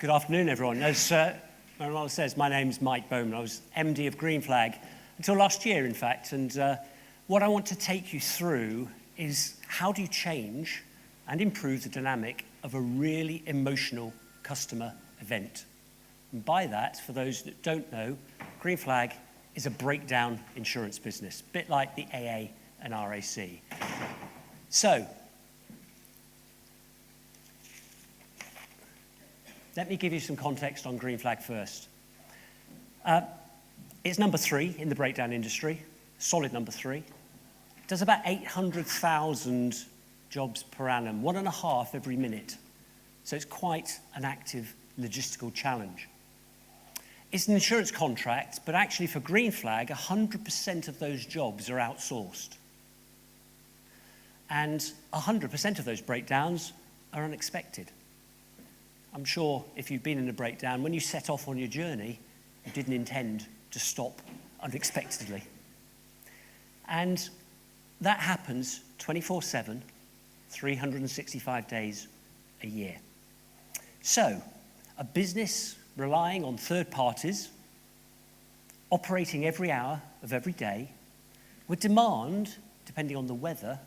Good afternoon, everyone. As Marilyn says, my name's Mike Bowman. I was MD of Green Flag until last year, in fact. And what I want to take you through is how do you change and improve the dynamic of a really emotional customer event. And by that, for those that don't know, Green Flag is a breakdown insurance business, a bit like the AA and RAC. So, let me give you some context on Green Flag first. It's number 3 in the breakdown industry, solid number 3. It does about 800,000 jobs per annum, 1.5 every minute. So it's quite an active logistical challenge. It's an insurance contract, but actually for Green Flag, 100% of those jobs are outsourced. And 100% of those breakdowns are unexpected. I'm sure if you've been in a breakdown, when you set off on your journey, you didn't intend to stop unexpectedly. And that happens 24/7, 365 days a year. So, a business relying on third parties, operating every hour of every day, with demand, depending on the weather,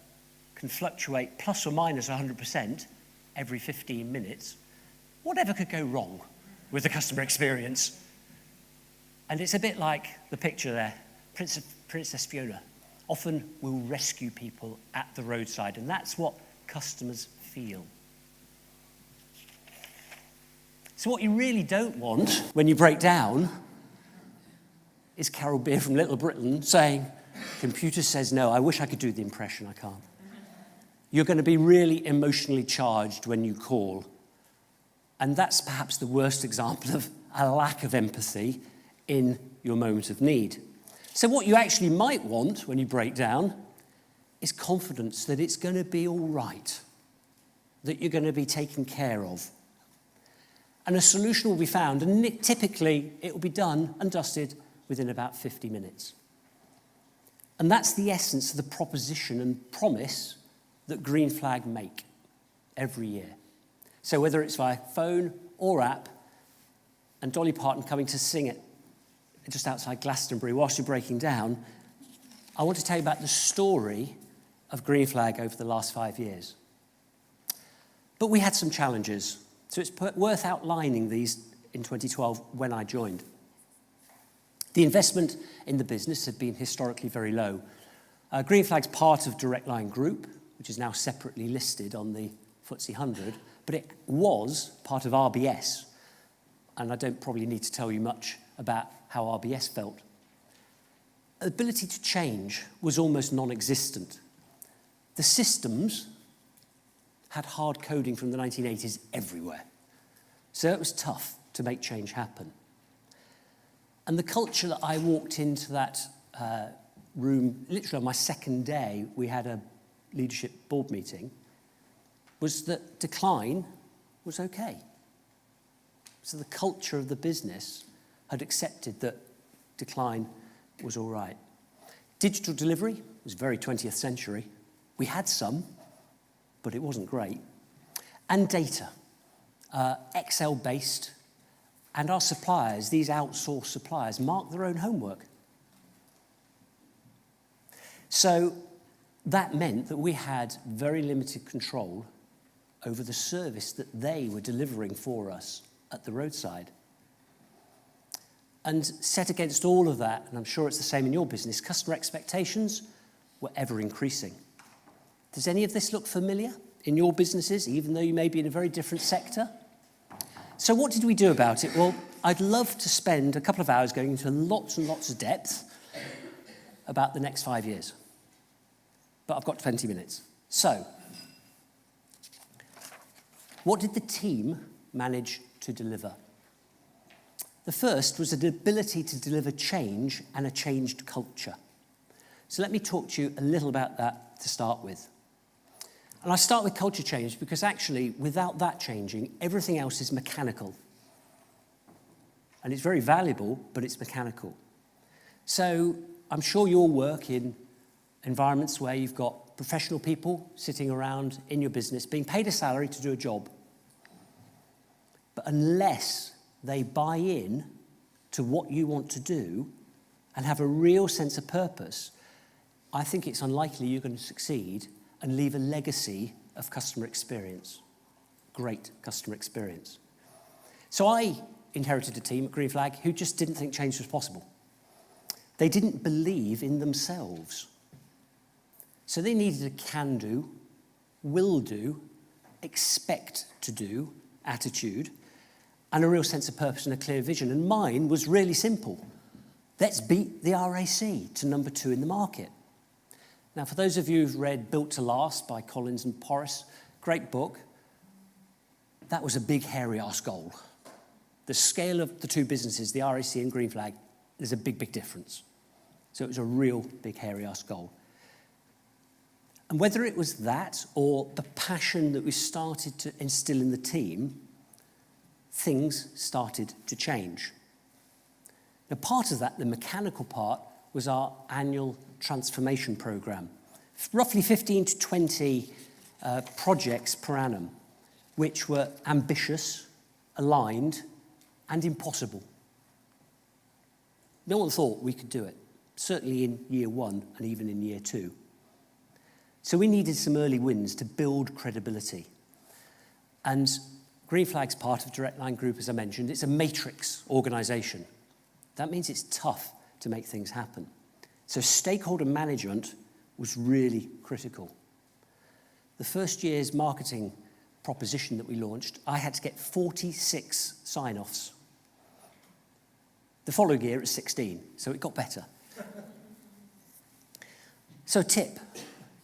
can fluctuate plus or minus 100% every 15 minutes. Whatever could go wrong with the customer experience? And it's a bit like the picture there, Princess Fiona. Often will rescue people at the roadside, and that's what customers feel. So what you really don't want when you break down is Carol Beer from Little Britain saying, "Computer says no, I wish I could do the impression, I can't." You're going to be really emotionally charged when you call. And that's perhaps the worst example of a lack of empathy in your moment of need. So what you actually might want when you break down is confidence that it's going to be all right, that you're going to be taken care of. And a solution will be found, and typically it will be done and dusted within about 50 minutes. And that's the essence of the proposition and promise that Green Flag make every year. So whether it's via phone or app, and Dolly Parton coming to sing it just outside Glastonbury whilst you're breaking down, I want to tell you about the story of Green Flag over the last 5 years. But we had some challenges, so it's worth outlining these in 2012 when I joined. The investment in the business had been historically very low. Green Flag's part of Direct Line Group, which is now separately listed on the FTSE 100, but it was part of RBS, and I don't probably need to tell you much about how RBS felt. Ability to change was almost non-existent. The systems had hard coding from the 1980s everywhere, so it was tough to make change happen. And the culture that I walked into that room, literally on my second day, we had a leadership board meeting, was that decline was okay. So the culture of the business had accepted that decline was all right. Digital delivery was very 20th century. We had some, but it wasn't great. And data, Excel-based, and our suppliers, these outsourced suppliers, marked their own homework. So that meant that we had very limited control over the service that they were delivering for us at the roadside. And set against all of that, and I'm sure it's the same in your business, customer expectations were ever increasing. Does any of this look familiar in your businesses, even though you may be in a very different sector? So what did we do about it? Well, I'd love to spend a couple of hours going into lots and lots of depth about the next 5 years. But I've got 20 minutes. So, what did the team manage to deliver? The first was the ability to deliver change and a changed culture. So let me talk to you a little about that to start with. And I start with culture change because actually, without that changing, everything else is mechanical. And it's very valuable, but it's mechanical. So I'm sure you'll work in environments where you've got professional people sitting around in your business being paid a salary to do a job. But unless they buy in to what you want to do and have a real sense of purpose, I think it's unlikely you're going to succeed and leave a legacy of customer experience. Great customer experience. So I inherited a team at Green Flag who just didn't think change was possible. They didn't believe in themselves. So they needed a can-do, will-do, expect to do attitude and a real sense of purpose and a clear vision. And mine was really simple. Let's beat the RAC to number 2 in the market. Now, for those of you who've read Built to Last by Collins and Porras, great book, that was a big, hairy-ass goal. The scale of the two businesses, the RAC and Green Flag, there's a big, big difference. So it was a real big, hairy-ass goal. And whether it was that or the passion that we started to instill in the team, things started to change. Now, part of that, the mechanical part, was our annual transformation program. Roughly 15 to 20 projects per annum, which were ambitious, aligned, and impossible. No one thought we could do it, certainly in year 1 and even in year 2. So we needed some early wins to build credibility. And Green Flag's part of Direct Line Group, as I mentioned, it's a matrix organisation. That means it's tough to make things happen. So stakeholder management was really critical. The first year's marketing proposition that we launched, I had to get 46 sign-offs. The following year, it was 16, so it got better. So tip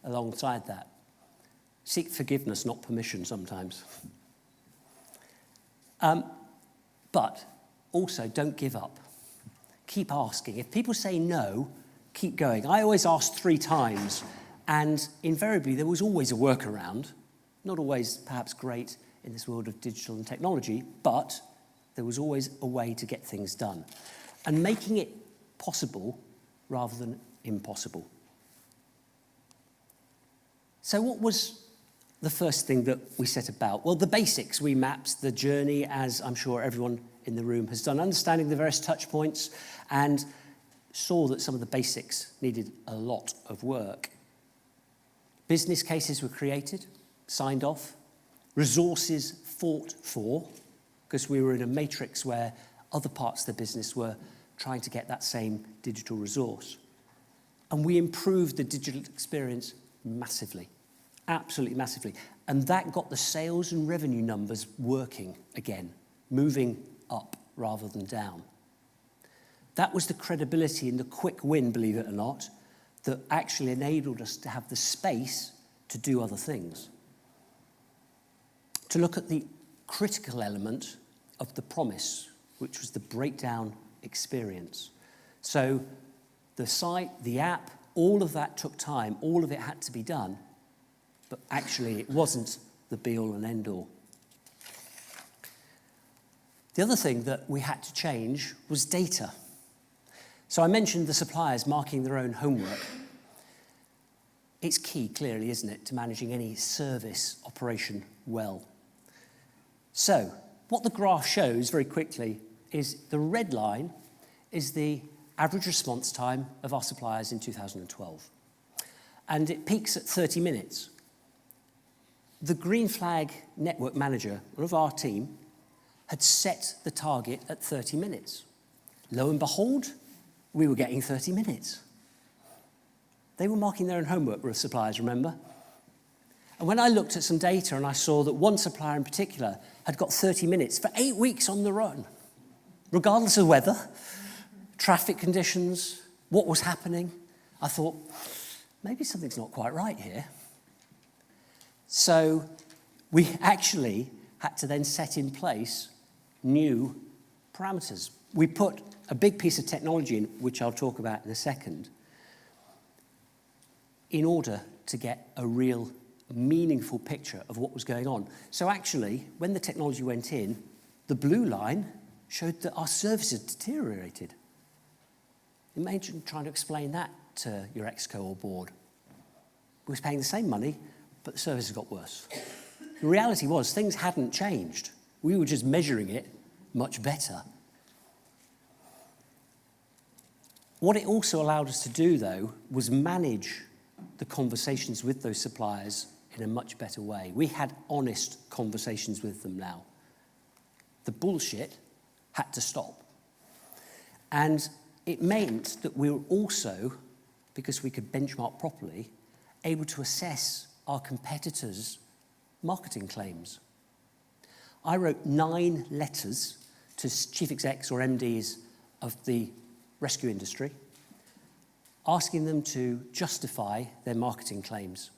alongside that, seek forgiveness, not permission sometimes. But also, don't give up. Keep asking. If people say no, keep going. I always asked 3 times, and invariably there was always a workaround. Not always perhaps great in this world of digital and technology, but there was always a way to get things done. And making it possible rather than impossible. So what was the first thing that we set about? Well, the basics. We mapped the journey, as I'm sure everyone in the room has done, understanding the various touch points, and saw that some of the basics needed a lot of work. Business cases were created, signed off, resources fought for, because we were in a matrix where other parts of the business were trying to get that same digital resource. And we improved the digital experience massively, absolutely massively. And that got the sales and revenue numbers working again, moving up rather than down. That was the credibility and the quick win, believe it or not, that actually enabled us to have the space to do other things. To look at the critical element of the promise, which was the breakdown experience. So the site, the app, all of that took time, all of it had to be done, but actually it wasn't the be-all and end-all. The other thing that we had to change was data. So I mentioned the suppliers marking their own homework. It's key, clearly, isn't it, to managing any service operation well. So what the graph shows very quickly is the red line is the average response time of our suppliers in 2012. And it peaks at 30 minutes. The Green Flag network manager, one of our team, had set the target at 30 minutes. Lo and behold, we were getting 30 minutes. They were marking their own homework with suppliers, remember? And when I looked at some data and I saw that one supplier in particular had got 30 minutes for 8 weeks on the run, regardless of weather, traffic conditions, what was happening, I thought, maybe something's not quite right here. So we actually had to then set in place new parameters. We put a big piece of technology in, which I'll talk about in a second, in order to get a real meaningful picture of what was going on. So actually, when the technology went in, the blue line showed that our services deteriorated. Imagine trying to explain that to your exco or board. We was paying the same money, but the services got worse. The reality was things hadn't changed. We were just measuring it much better. What it also allowed us to do, though, was manage the conversations with those suppliers in a much better way. We had honest conversations with them now. The bullshit had to stop. And it meant that we were also, because we could benchmark properly, able to assess our competitors' marketing claims. I wrote 9 letters to chief execs or MDs of the rescue industry, asking them to justify their marketing claims.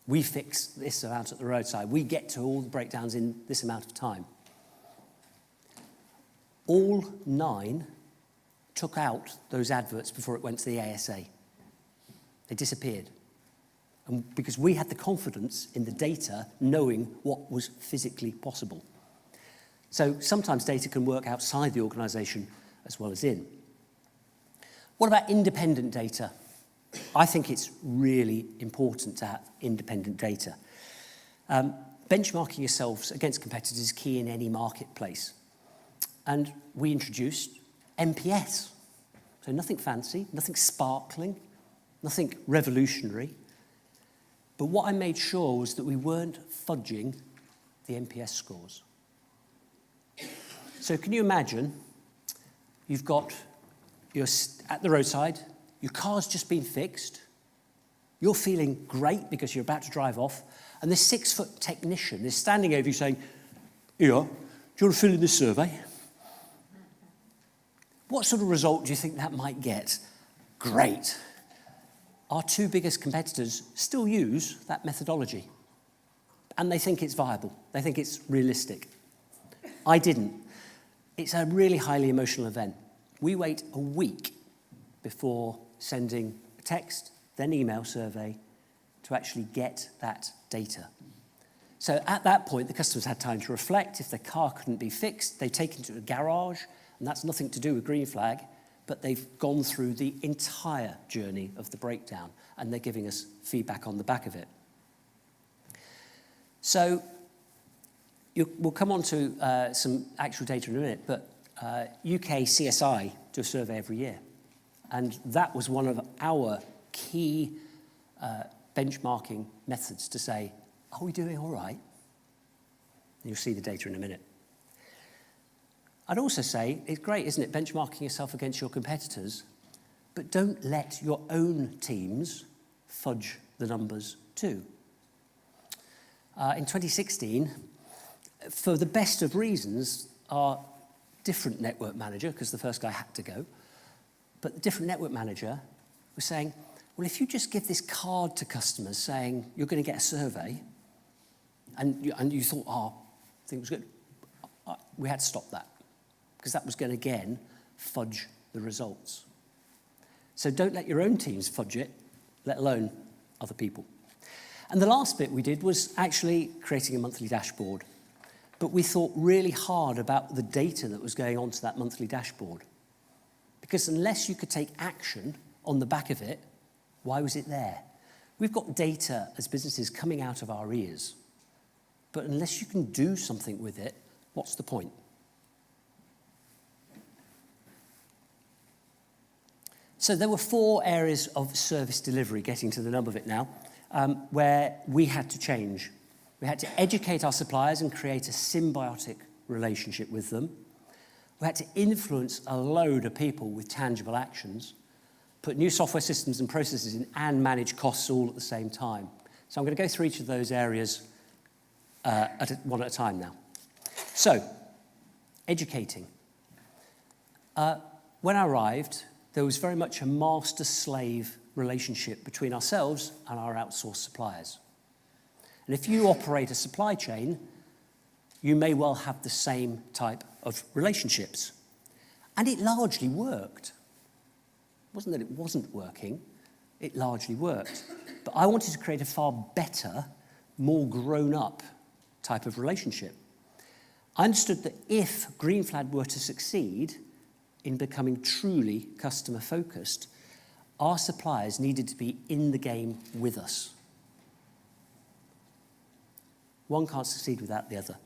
We fix this amount at the roadside. We get to all the breakdowns in this amount of time. All 9 took out those adverts before it went to the ASA. They disappeared. And because we had the confidence in the data knowing what was physically possible. So sometimes data can work outside the organisation as well as in. What about independent data? I think it's really important to have independent data. Benchmarking yourselves against competitors is key in any marketplace. And we introduced NPS. So nothing fancy, nothing sparkling, nothing revolutionary. But what I made sure was that we weren't fudging the NPS scores. So can you imagine, you're at the roadside, your car's just been fixed, you're feeling great because you're about to drive off, and this 6-foot technician is standing over you saying, "Here, do you want to fill in this survey?" What sort of result do you think that might get? Great. Our 2 biggest competitors still use that methodology, and they think it's viable. They think it's realistic. I didn't. It's a really highly emotional event. We wait a week before sending a text, then email survey to actually get that data. So at that point, the customers had time to reflect. If their car couldn't be fixed, they take it to a garage, and that's nothing to do with Green Flag, but they've gone through the entire journey of the breakdown, and they're giving us feedback on the back of it. So we'll come on to some actual data in a minute, but UK CSI do a survey every year, and that was one of our key benchmarking methods to say, are we doing all right? And you'll see the data in a minute. I'd also say, it's great, isn't it, benchmarking yourself against your competitors, but don't let your own teams fudge the numbers too. In 2016, for the best of reasons, our different network manager, because the first guy had to go, but the different network manager was saying, well, if you just give this card to customers saying you're going to get a survey, and you thought, I think it was good, we had to stop that, because that was going to, again, fudge the results. So don't let your own teams fudge it, let alone other people. And the last bit we did was actually creating a monthly dashboard. But we thought really hard about the data that was going onto that monthly dashboard. Because unless you could take action on the back of it, why was it there? We've got data as businesses coming out of our ears. But unless you can do something with it, what's the point? So there were 4 areas of service delivery, getting to the nub of it now, where we had to change. We had to educate our suppliers and create a symbiotic relationship with them. We had to influence a load of people with tangible actions, put new software systems and processes in, and manage costs all at the same time. So I'm going to go through each of those areas one at a time now. So, educating. When I arrived, there was very much a master-slave relationship between ourselves and our outsourced suppliers. And if you operate a supply chain, you may well have the same type of relationships. And it largely worked. It wasn't that it wasn't working, it largely worked. But I wanted to create a far better, more grown-up type of relationship. I understood that if Green Flag were to succeed in becoming truly customer-focused, our suppliers needed to be in the game with us. One can't succeed without the other.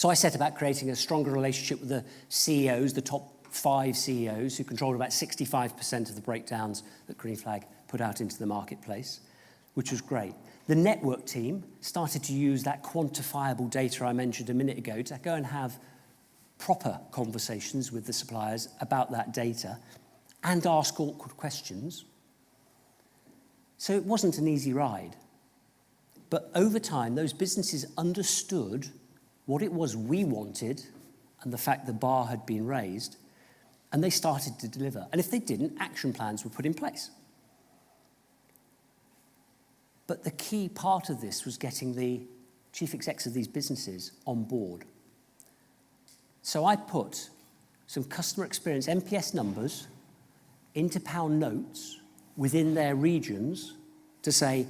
So I set about creating a stronger relationship with the CEOs, the top 5 CEOs, who controlled about 65% of the breakdowns that Green Flag put out into the marketplace, which was great. The network team started to use that quantifiable data I mentioned a minute ago to go and have proper conversations with the suppliers about that data and ask awkward questions. So it wasn't an easy ride. But over time, those businesses understood what it was we wanted and the fact the bar had been raised, and they started to deliver. And if they didn't, action plans were put in place. But the key part of this was getting the chief execs of these businesses on board. So I put some customer experience NPS numbers into pound notes within their regions to say,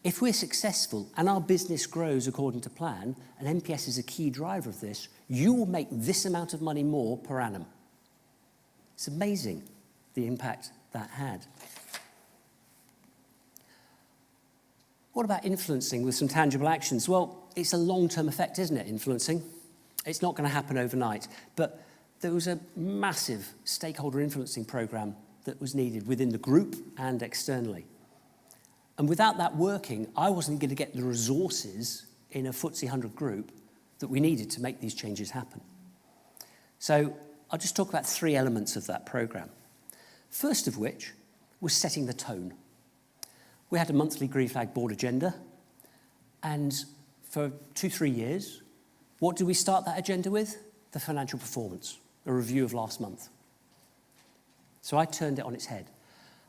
if we're successful and our business grows according to plan, and NPS is a key driver of this, you will make this amount of money more per annum. It's amazing the impact that had. What about influencing with some tangible actions? Well, it's a long-term effect, isn't it, influencing? It's not going to happen overnight. But there was a massive stakeholder influencing program that was needed within the group and externally. And without that working, I wasn't going to get the resources in a FTSE 100 group that we needed to make these changes happen. So I'll just talk about 3 elements of that program. First of which was setting the tone. We had a monthly Green Flag board agenda, and for 2-3 years, what did we start that agenda with? The financial performance, a review of last month. So I turned it on its head.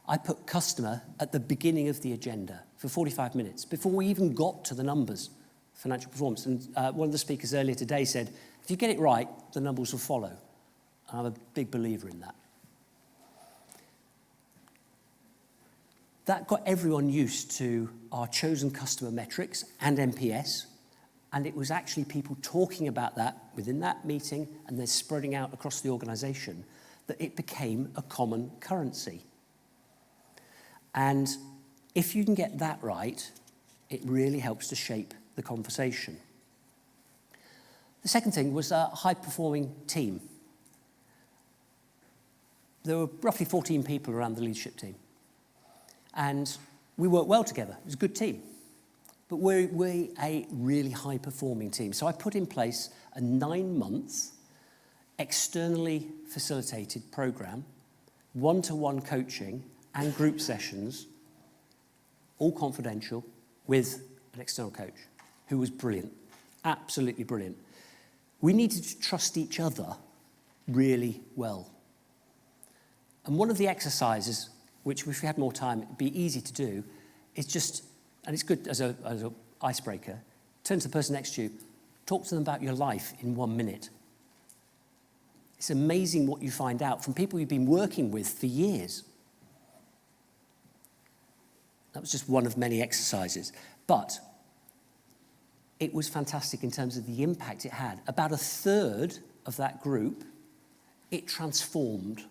I put customer at the beginning of the agenda for 45 minutes before we even got to the numbers, financial performance. And one of the speakers earlier today said, if you get it right, the numbers will follow. And I'm a big believer in that. That got everyone used to our chosen customer metrics and NPS, and it was actually people talking about that within that meeting and then spreading out across the organisation that it became a common currency. And if you can get that right, it really helps to shape the conversation. The second thing was a high-performing team. There were roughly 14 people around the leadership team. And we worked well together. It was a good team. But we're a really high-performing team. So I put in place a 9-month, externally facilitated program, one-to-one coaching and group sessions, all confidential, with an external coach who was brilliant, absolutely brilliant. We needed to trust each other really well. And one of the exercises, which if we had more time, it'd be easy to do, is just, and it's good as an icebreaker, turn to the person next to you, talk to them about your life in 1 minute. It's amazing what you find out from people you've been working with for years. That was just one of many exercises. But it was fantastic in terms of the impact it had. About 1/3 of that group, it transformed,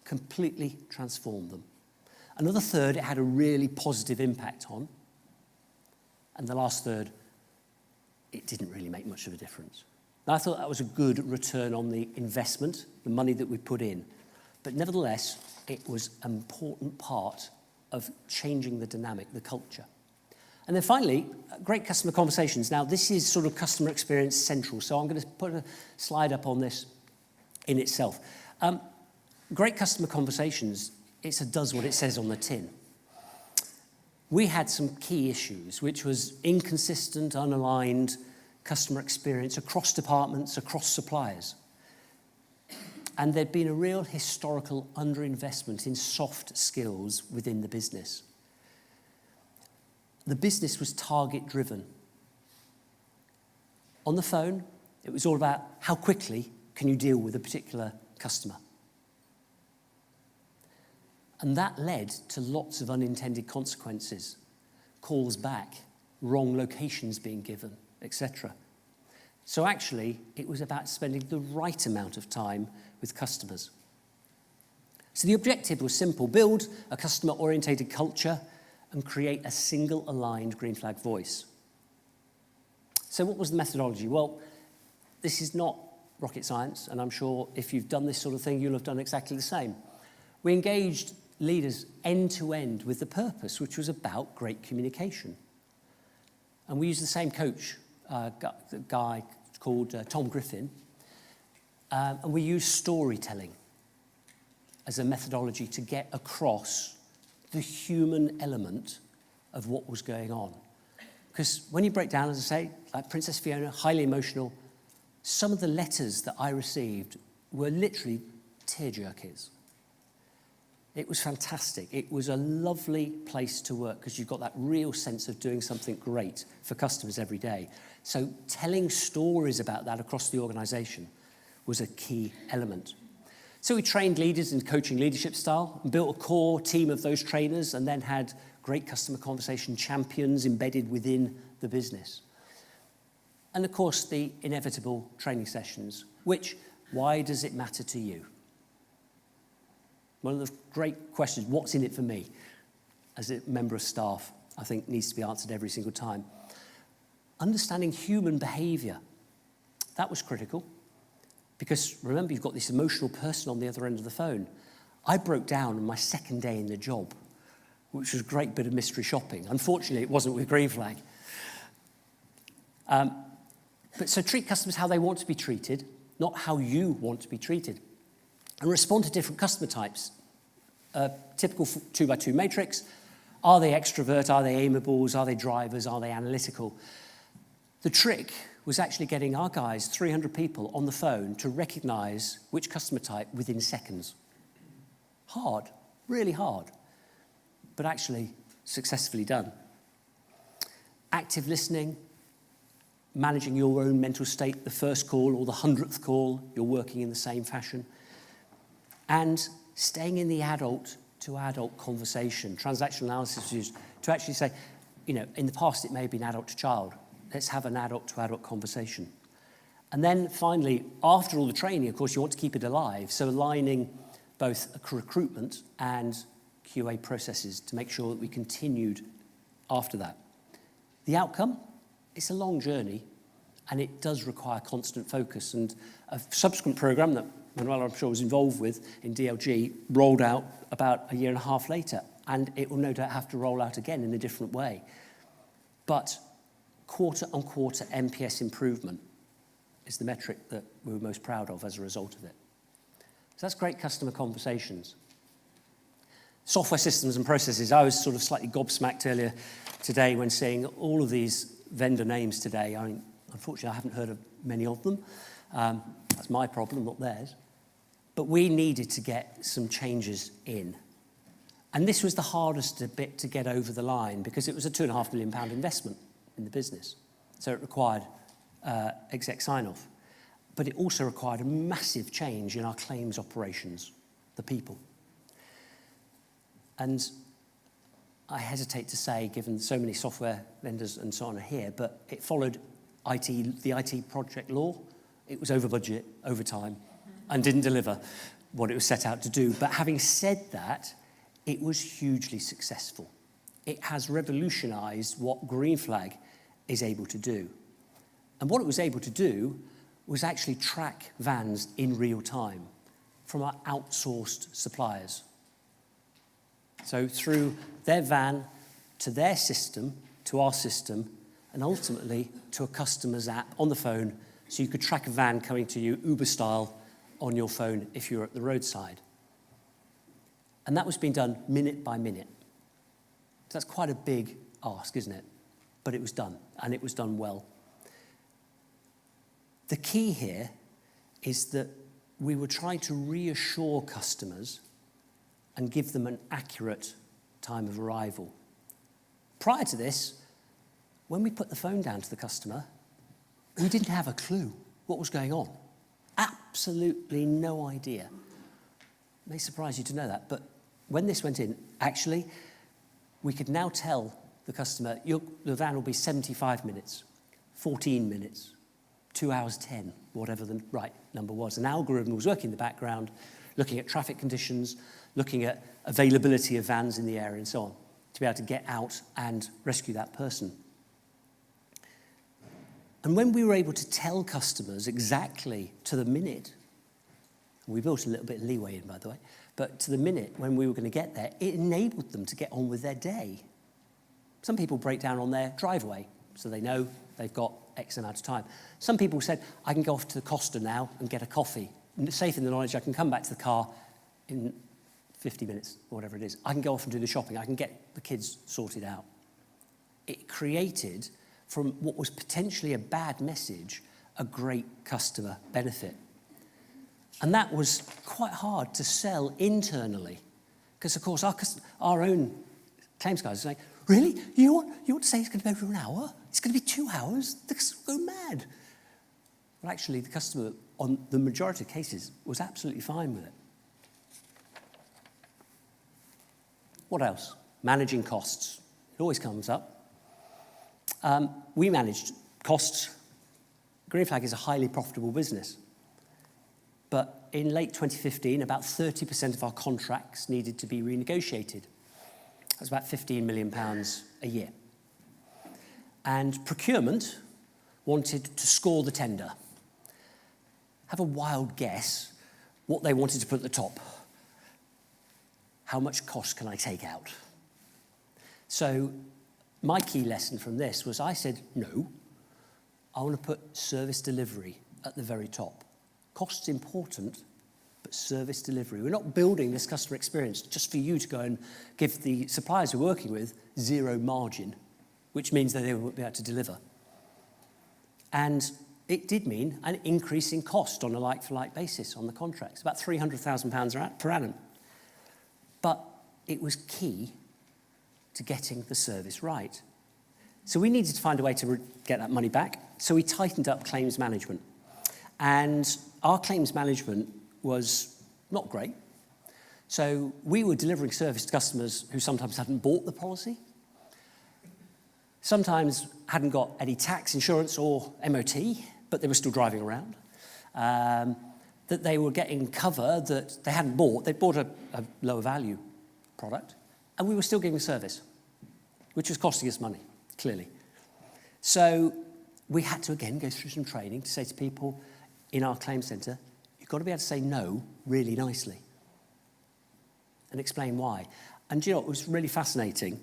completely transformed them. Another 1/3 it had a really positive impact on. And the last 1/3, it didn't really make much of a difference. And I thought that was a good return on the investment, the money that we put in. But nevertheless, it was an important part of changing the dynamic, the culture. And then finally, great customer conversations. Now, this is sort of customer experience central, so I'm going to put a slide up on this in itself. Great customer conversations, it does what it says on the tin. We had some key issues, which was inconsistent, unaligned customer experience across departments, across suppliers. And there'd been a real historical underinvestment in soft skills within the business. The business was target-driven. On the phone, it was all about how quickly can you deal with a particular customer. And that led to lots of unintended consequences, calls back, wrong locations being given, etc. So actually, it was about spending the right amount of time with customers. So the objective was simple: build a customer-orientated culture and create a single aligned Green Flag voice. So what was the methodology? Well, this is not rocket science, and I'm sure if you've done this sort of thing, you'll have done exactly the same. We engaged leaders end to end with the purpose, which was about great communication. And we used the same coach, a guy called Tom Griffin, and we used storytelling as a methodology to get across the human element of what was going on. Because when you break down, as I say, like Princess Fiona, highly emotional, some of the letters that I received were literally tear-jerkers. It was fantastic. It was a lovely place to work because you've got that real sense of doing something great for customers every day. So telling stories about that across the organisation was a key element. So we trained leaders in coaching leadership style and built a core team of those trainers and then had great customer conversation champions embedded within the business. And of course, the inevitable training sessions, which, why does it matter to you? One of the great questions, what's in it for me, as a member of staff, I think needs to be answered every single time. Understanding human behaviour, that was critical. Because remember, you've got this emotional person on the other end of the phone. I broke down on my second day in the job, which was a great bit of mystery shopping. Unfortunately, it wasn't with Green Flag. But so treat customers how they want to be treated, not how you want to be treated. And respond to different customer types. Typical 2x2 matrix. Are they extrovert? Are they amiables? Are they drivers? Are they analytical? The trick was actually getting our guys, 300 people, on the phone to recognise which customer type within seconds. Hard, really hard, but actually successfully done. Active listening, managing your own mental state, the first call or the 100th call, you're working in the same fashion. And staying in the adult-to-adult conversation. Transactional analysis is used to actually say, in the past it may have been adult to child. Let's have an adult-to-adult conversation. And then finally, after all the training, of course, you want to keep it alive. So aligning both recruitment and QA processes to make sure that we continued after that. The outcome, it's a long journey, and it does require constant focus. And a subsequent program that Manuela, I'm sure, was involved with in DLG, rolled out about a year and a half later, and it will no doubt have to roll out again in a different way. But quarter-on-quarter NPS improvement is the metric that we were most proud of as a result of it. So that's great customer conversations. Software systems and processes. I was sort of slightly gobsmacked earlier today when seeing all of these vendor names today. I mean, unfortunately, I haven't heard of many of them. That's my problem, not theirs. But we needed to get some changes in. And this was the hardest bit to get over the line because it was a £2.5 million investment in the business. So it required exec sign-off. But it also required a massive change in our claims operations, the people. And I hesitate to say, given so many software vendors and so on are here, but it followed the IT project law. It was over budget, over time, and didn't deliver what it was set out to do. But having said that, it was hugely successful. It has revolutionized what Green Flag is able to do. And what it was able to do was actually track vans in real time from our outsourced suppliers. So through their van to their system, to our system, and ultimately to a customer's app on the phone, so you could track a van coming to you, Uber style, on your phone if you're at the roadside. And that was being done minute by minute. So that's quite a big ask, isn't it? But it was done, and it was done well. The key here is that we were trying to reassure customers and give them an accurate time of arrival. Prior to this, when we put the phone down to the customer, we didn't have a clue what was going on. Absolutely no idea. It may surprise you to know that, but when this went in, actually, we could now tell the customer, the van will be 75 minutes, 14 minutes, 2 hours 10, whatever the right number was. An algorithm was working in the background, looking at traffic conditions, looking at availability of vans in the area and so on, to be able to get out and rescue that person. And when we were able to tell customers exactly to the minute, we built a little bit of leeway in, by the way, but to the minute when we were going to get there, it enabled them to get on with their day. Some people break down on their driveway, so they know they've got X amount of time. Some people said, I can go off to the Costa now and get a coffee, safe in the knowledge I can come back to the car in 50 minutes, or whatever it is. I can go off and do the shopping. I can get the kids sorted out. It created, from what was potentially a bad message, a great customer benefit. And that was quite hard to sell internally, because, of course, our own claims guys are saying, really? You want to say it's going to be over an hour? It's going to be 2 hours? This will go mad. Well, actually, the customer, on the majority of cases, was absolutely fine with it. What else? Managing costs. It always comes up. We managed costs. Green Flag is a highly profitable business. But in late 2015, about 30% of our contracts needed to be renegotiated. That's about £15 million a year. And procurement wanted to score the tender. Have a wild guess what they wanted to put at the top. How much cost can I take out? So my key lesson from this was I said, no, I want to put service delivery at the very top. Cost's important, but service delivery. We're not building this customer experience just for you to go and give the suppliers we're working with zero margin, which means that they won't be able to deliver. And it did mean an increase in cost on a like-for-like basis on the contracts, about £300,000 per annum. But it was key to getting the service right. So we needed to find a way to get that money back, so we tightened up claims management. And our claims management was not great. So we were delivering service to customers who sometimes hadn't bought the policy, sometimes hadn't got any tax, insurance, or MOT, but they were still driving around, that they were getting cover that they hadn't bought. They'd bought a lower value product, and we were still giving service, which was costing us money, clearly. So we had to, again, go through some training to say to people in our claims centre, you've got to be able to say no really nicely and explain why. And you know, it was really fascinating.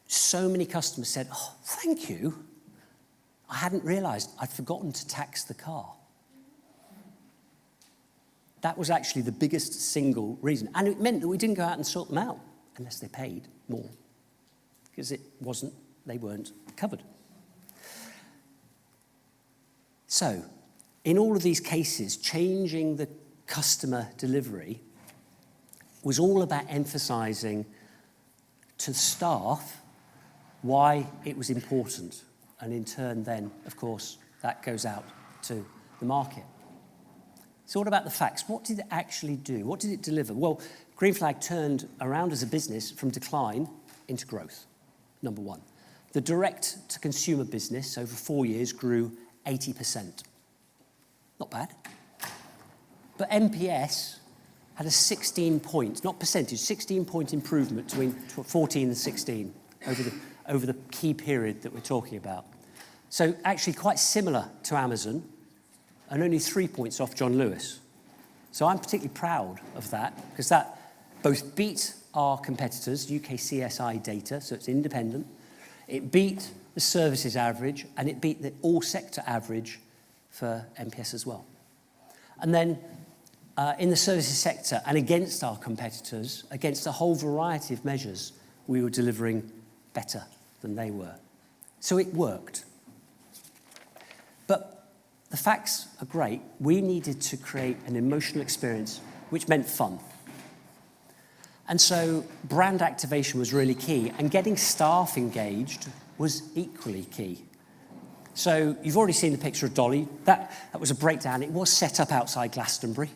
So many customers said, oh, thank you. I hadn't realised I'd forgotten to tax the car. That was actually the biggest single reason. And it meant that we didn't go out and sort them out unless they paid more, because they weren't covered. So, in all of these cases, changing the customer delivery was all about emphasising to staff why it was important. And in turn then, of course, that goes out to the market. So what about the facts? What did it actually do? What did it deliver? Well, Green Flag turned around as a business from decline into growth, number one. The direct-to-consumer business over 4 years grew 80%. Not bad. But NPS had a 16-point, not percentage, 16-point improvement between 14 and 16 over the key period that we're talking about. So actually quite similar to Amazon, and only 3 points off John Lewis. So I'm particularly proud of that, because that both beat our competitors, UK CSI data, so it's independent. It beat the services average, and it beat the all-sector average for NPS as well. And then in the services sector, and against our competitors, against a whole variety of measures, we were delivering better than they were. So it worked. But the facts are great. We needed to create an emotional experience, which meant fun. And so brand activation was really key, and getting staff engaged was equally key. So you've already seen the picture of Dolly. That was a breakdown. It was set up outside Glastonbury,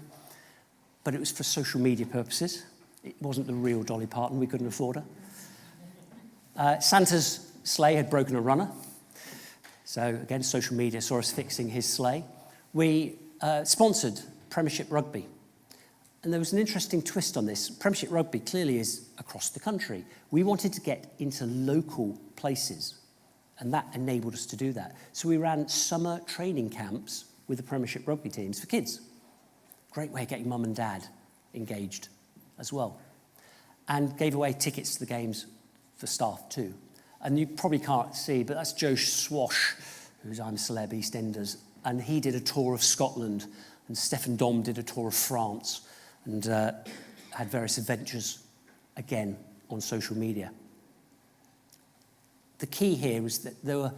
but it was for social media purposes. It wasn't the real Dolly Parton. We couldn't afford her. Santa's sleigh had broken a runner. So again, social media saw us fixing his sleigh. We sponsored Premiership Rugby. And there was an interesting twist on this. Premiership Rugby clearly is across the country. We wanted to get into local places. And that enabled us to do that. So we ran summer training camps with the Premiership rugby teams for kids. Great way of getting mum and dad engaged as well. And gave away tickets to the games for staff too. And you probably can't see, but that's Joe Swash, who's I'm a Celeb EastEnders, and he did a tour of Scotland, and Stefan Dom did a tour of France, and had various adventures, again, on social media. The key here was that there were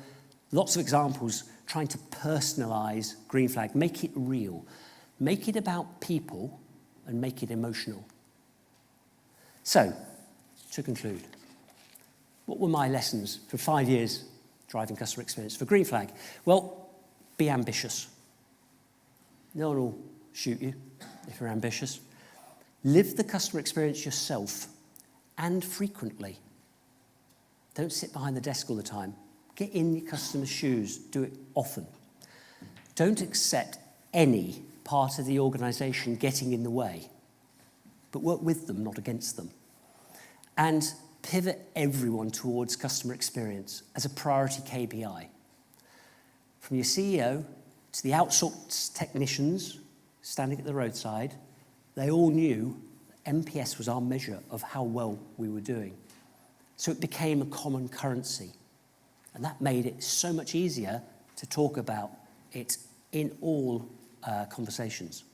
lots of examples trying to personalise Green Flag, make it real, make it about people, and make it emotional. So, to conclude, what were my lessons for 5 years driving customer experience for Green Flag? Well, be ambitious. No one will shoot you if you're ambitious. Live the customer experience yourself and frequently. Don't sit behind the desk all the time. Get in your customer's shoes. Do it often. Don't accept any part of the organisation getting in the way, but work with them, not against them. And pivot everyone towards customer experience as a priority KPI. From your CEO to the outsourced technicians standing at the roadside, they all knew NPS was our measure of how well we were doing. So it became a common currency. And that made it so much easier to talk about it in all conversations.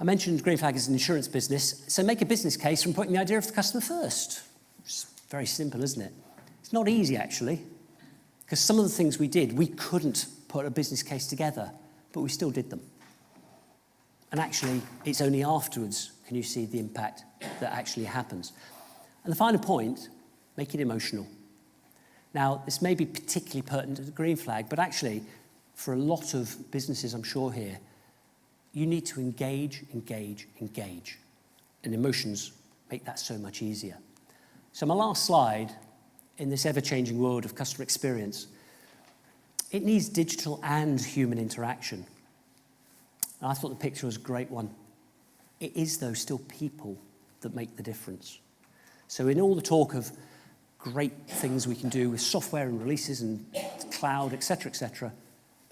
I mentioned Green Flag is an insurance business, so make a business case from putting the idea of the customer first. It's very simple, isn't it? It's not easy, actually, because some of the things we did, we couldn't put a business case together, but we still did them. And actually, it's only afterwards can you see the impact that actually happens. And the final point, make it emotional. Now, this may be particularly pertinent to the Green Flag, but actually, for a lot of businesses, I'm sure here, you need to engage. And emotions make that so much easier. So my last slide, in this ever-changing world of customer experience, it needs digital and human interaction. And I thought the picture was a great one. It is, though, still people that make the difference. So in all the talk of great things we can do with software and releases and cloud, et cetera,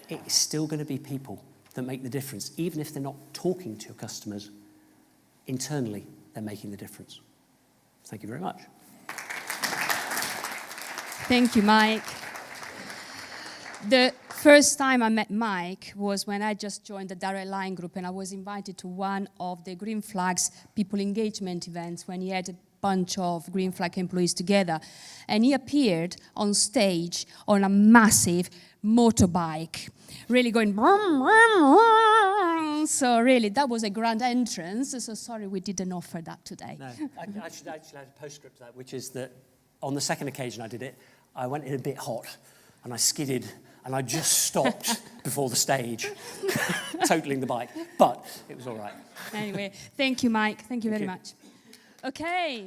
it is still going to be people that make the difference. Even if they're not talking to your customers, internally, they're making the difference. Thank you very much. Thank you, Mike. The first time I met Mike was when I just joined the Direct Line group, and I was invited to one of the Green Flag's people engagement events when he had a bunch of Green Flag employees together. And he appeared on stage on a massive motorbike, really going, brum, brum, brum. So really, that was a grand entrance. So sorry we didn't offer that today. No, I should actually add a postscript to that, which is that on the second occasion I did it, I went in a bit hot and I skidded and I just stopped before the stage, totaling the bike. But it was all right. Anyway, thank you, Mike. Thank you very much. Okay.